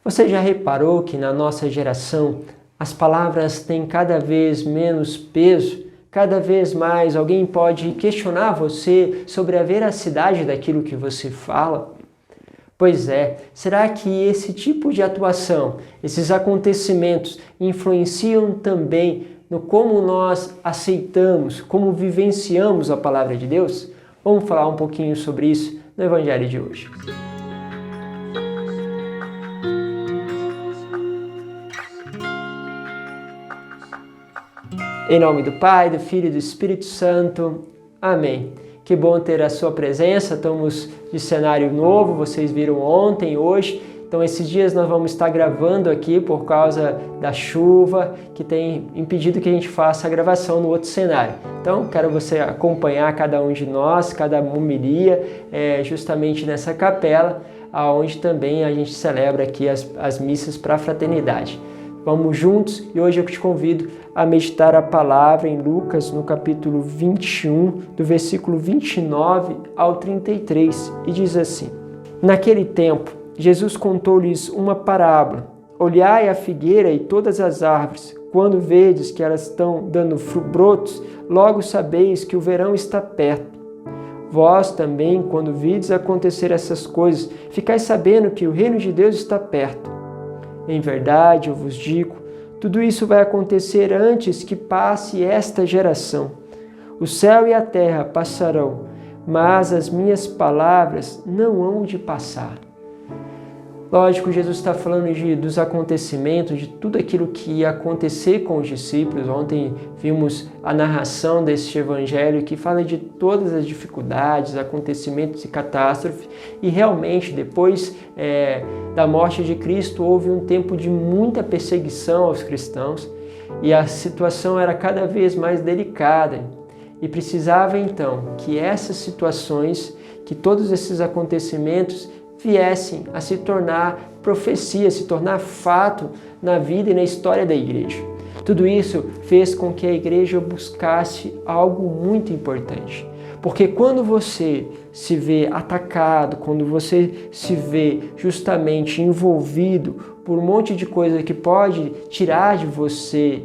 Você já reparou que na nossa geração as palavras têm cada vez menos peso? Cada vez mais alguém pode questionar você sobre a veracidade daquilo que você fala? Pois é, será que esse tipo de atuação, esses acontecimentos influenciam também no como nós aceitamos, como vivenciamos a palavra de Deus? Vamos falar um pouquinho sobre isso no Evangelho de hoje. Em nome do Pai, do Filho e do Espírito Santo. Amém. Que bom ter a sua presença. Estamos de cenário novo, vocês viram ontem, hoje. Então esses dias nós vamos estar gravando aqui por causa da chuva, que tem impedido que a gente faça a gravação no outro cenário. Então quero você acompanhar cada um de nós, cada homilia, justamente nessa capela, onde também a gente celebra aqui as missas para a fraternidade. Vamos juntos e hoje eu te convido a meditar a palavra em Lucas, no capítulo 21, do versículo 29 ao 33, e diz assim: Naquele tempo, Jesus contou-lhes uma parábola. Olhai a figueira e todas as árvores. Quando vedes que elas estão dando brotos, logo sabeis que o verão está perto. Vós também, quando vides acontecer essas coisas, ficais sabendo que o reino de Deus está perto. Em verdade, eu vos digo, tudo isso vai acontecer antes que passe esta geração. O céu e a terra passarão, mas as minhas palavras não hão de passar. Lógico, Jesus está falando dos acontecimentos, de tudo aquilo que ia acontecer com os discípulos. Ontem vimos a narração deste evangelho que fala de todas as dificuldades, acontecimentos e catástrofes. E realmente, depois da morte de Cristo, houve um tempo de muita perseguição aos cristãos e a situação era cada vez mais delicada. E precisava então que essas situações, que todos esses acontecimentos viessem a se tornar profecia, se tornar fato na vida e na história da igreja. Tudo isso fez com que a igreja buscasse algo muito importante. Porque quando você se vê atacado, quando você se vê justamente envolvido por um monte de coisa que pode tirar de você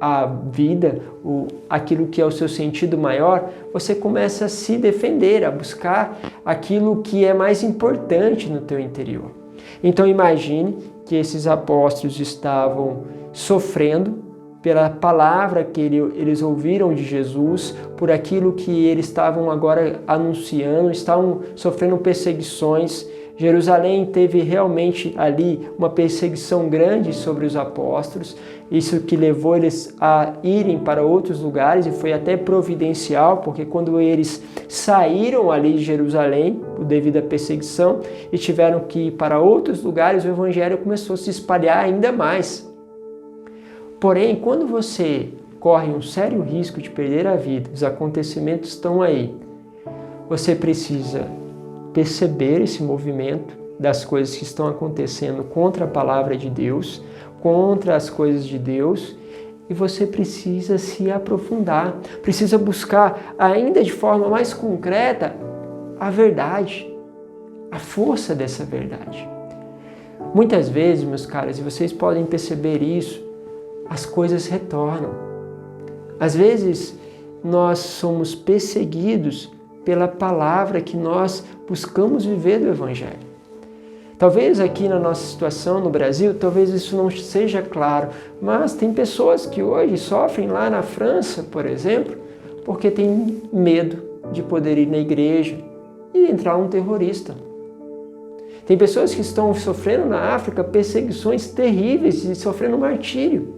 a vida, aquilo que é o seu sentido maior, você começa a se defender, a buscar aquilo que é mais importante no teu interior. Então imagine que esses apóstolos estavam sofrendo pela palavra que eles ouviram de Jesus, por aquilo que eles estavam agora anunciando, estavam sofrendo perseguições. Jerusalém teve realmente ali uma perseguição grande sobre os apóstolos, isso que levou eles a irem para outros lugares e foi até providencial, porque quando eles saíram ali de Jerusalém, devido à perseguição, e tiveram que ir para outros lugares, o evangelho começou a se espalhar ainda mais. Porém, quando você corre um sério risco de perder a vida, os acontecimentos estão aí, você precisa perceber esse movimento das coisas que estão acontecendo contra a palavra de Deus, contra as coisas de Deus, e você precisa se aprofundar, precisa buscar ainda de forma mais concreta a verdade, a força dessa verdade. Muitas vezes, meus caros, e vocês podem perceber isso, as coisas retornam. Às vezes, nós somos perseguidos pela palavra que nós buscamos viver do Evangelho. Talvez aqui na nossa situação no Brasil, talvez isso não seja claro, mas tem pessoas que hoje sofrem lá na França, por exemplo, porque têm medo de poder ir na igreja e entrar um terrorista. Tem pessoas que estão sofrendo na África perseguições terríveis e sofrendo martírio.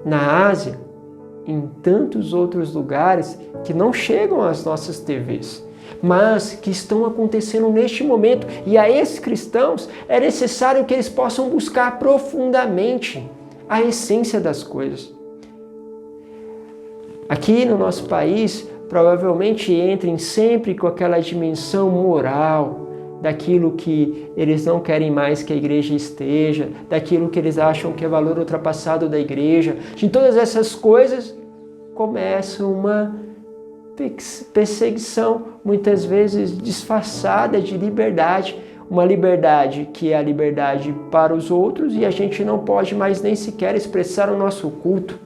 Na Ásia, em tantos outros lugares que não chegam às nossas TVs, mas que estão acontecendo neste momento. E a esses cristãos é necessário que eles possam buscar profundamente a essência das coisas. Aqui no nosso país, provavelmente entrem sempre com aquela dimensão moral, daquilo que eles não querem mais que a igreja esteja, daquilo que eles acham que é valor ultrapassado da igreja. De todas essas coisas, começa uma perseguição, muitas vezes disfarçada de liberdade, uma liberdade que é a liberdade para os outros e a gente não pode mais nem sequer expressar o nosso culto.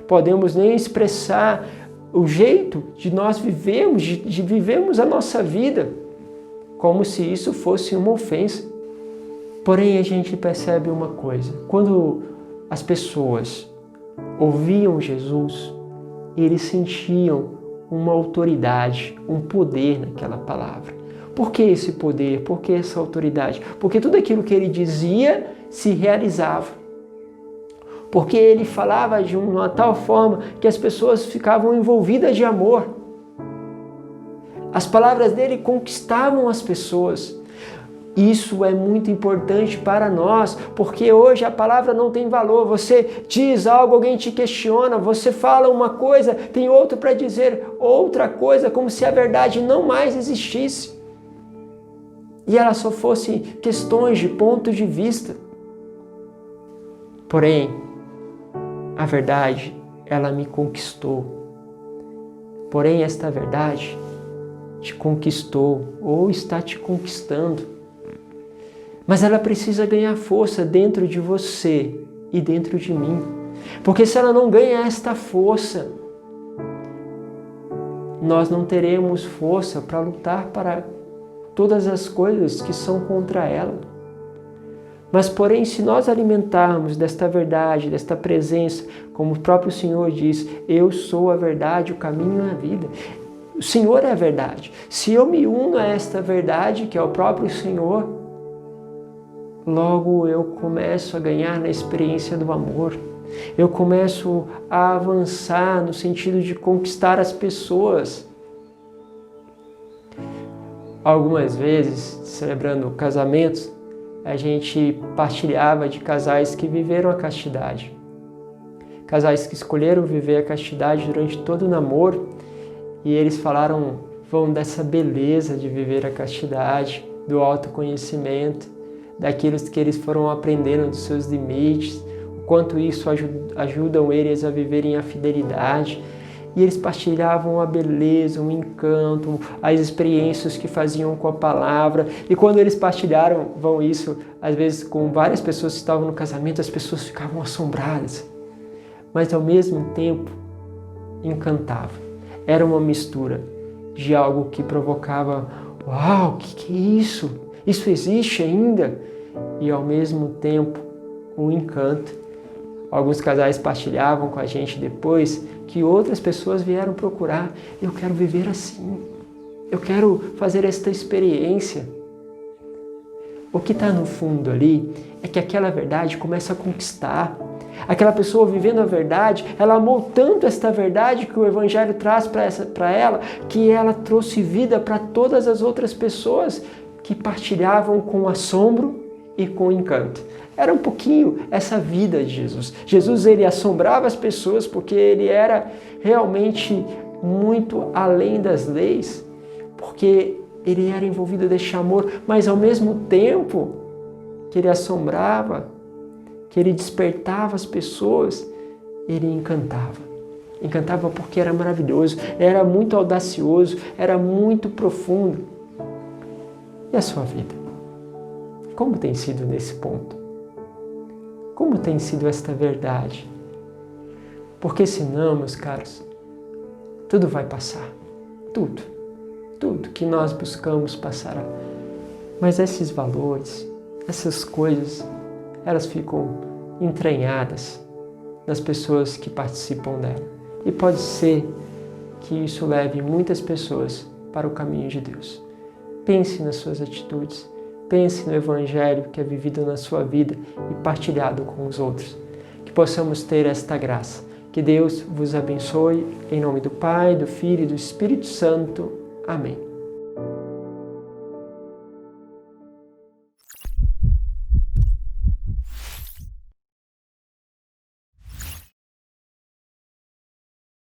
Podemos nem expressar o jeito de nós vivemos, de vivemos a nossa vida, como se isso fosse uma ofensa. Porém, a gente percebe uma coisa: quando as pessoas ouviam Jesus, eles sentiam uma autoridade, um poder naquela palavra. Por que esse poder? Por que essa autoridade? Porque tudo aquilo que ele dizia se realizava. Porque ele falava de uma tal forma que as pessoas ficavam envolvidas de amor. As palavras dele conquistavam as pessoas. Isso é muito importante para nós, porque hoje a palavra não tem valor. Você diz algo, alguém te questiona, você fala uma coisa, tem outro para dizer outra coisa, como se a verdade não mais existisse. E ela só fosse questões de ponto de vista. Porém, a verdade, ela me conquistou. Porém, esta verdade te conquistou ou está te conquistando. Mas ela precisa ganhar força dentro de você e dentro de mim. Porque se ela não ganha esta força, nós não teremos força para lutar para todas as coisas que são contra ela. Mas, porém, se nós alimentarmos desta verdade, desta presença, como o próprio Senhor diz, eu sou a verdade, o caminho e a vida. O Senhor é a verdade. Se eu me uno a esta verdade, que é o próprio Senhor, logo eu começo a ganhar na experiência do amor. Eu começo a avançar no sentido de conquistar as pessoas. Algumas vezes, celebrando casamentos, a gente partilhava de casais que viveram a castidade. Casais que escolheram viver a castidade durante todo o namoro e eles vão dessa beleza de viver a castidade, do autoconhecimento, daquilo que eles foram aprendendo dos seus limites, o quanto isso ajudam eles a viverem a fidelidade. E eles partilhavam a beleza, o encanto, as experiências que faziam com a palavra. E quando eles partilhavam isso, às vezes com várias pessoas que estavam no casamento, as pessoas ficavam assombradas. Mas ao mesmo tempo, encantava. Era uma mistura de algo que provocava, uau, o que é isso? Isso existe ainda? E ao mesmo tempo, um encanto. Alguns casais partilhavam com a gente depois que outras pessoas vieram procurar. Eu quero viver assim. Eu quero fazer esta experiência. O que está no fundo ali é que aquela verdade começa a conquistar. Aquela pessoa vivendo a verdade, ela amou tanto esta verdade que o Evangelho traz para ela, que ela trouxe vida para todas as outras pessoas que partilhavam com assombro e com encanto. Era um pouquinho essa vida de Jesus. Jesus, ele assombrava as pessoas porque ele era realmente muito além das leis, porque ele era envolvido deste amor, mas ao mesmo tempo que ele assombrava, que ele despertava as pessoas, ele encantava. Encantava porque era maravilhoso, era muito audacioso, era muito profundo. E a sua vida? Como tem sido nesse ponto? Como tem sido esta verdade? Porque senão, meus caros, tudo vai passar. Tudo. Tudo que nós buscamos passará. Mas esses valores, essas coisas, elas ficam entranhadas nas pessoas que participam dela. E pode ser que isso leve muitas pessoas para o caminho de Deus. Pense nas suas atitudes. Pense no Evangelho que é vivido na sua vida e partilhado com os outros. Que possamos ter esta graça. Que Deus vos abençoe. Em nome do Pai, do Filho e do Espírito Santo. Amém.